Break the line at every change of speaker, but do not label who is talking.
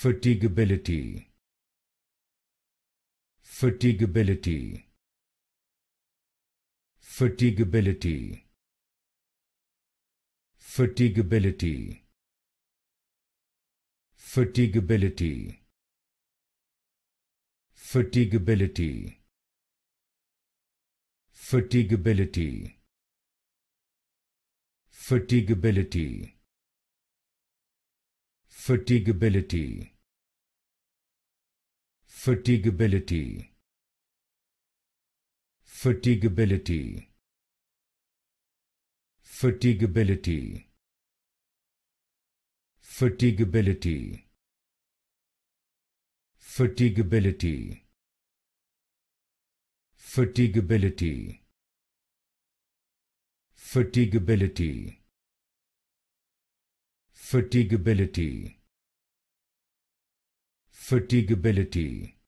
Fatigability. Fatigability. Fatigability. Fatigability. Fatigability. Fatigability. Fatigability. Fatigability. Fatigability. Fatigability. Fatigability. Fatigability. Fatigability. Fatigability. Fatigability. Fatigability. Fatigability. Fatigability.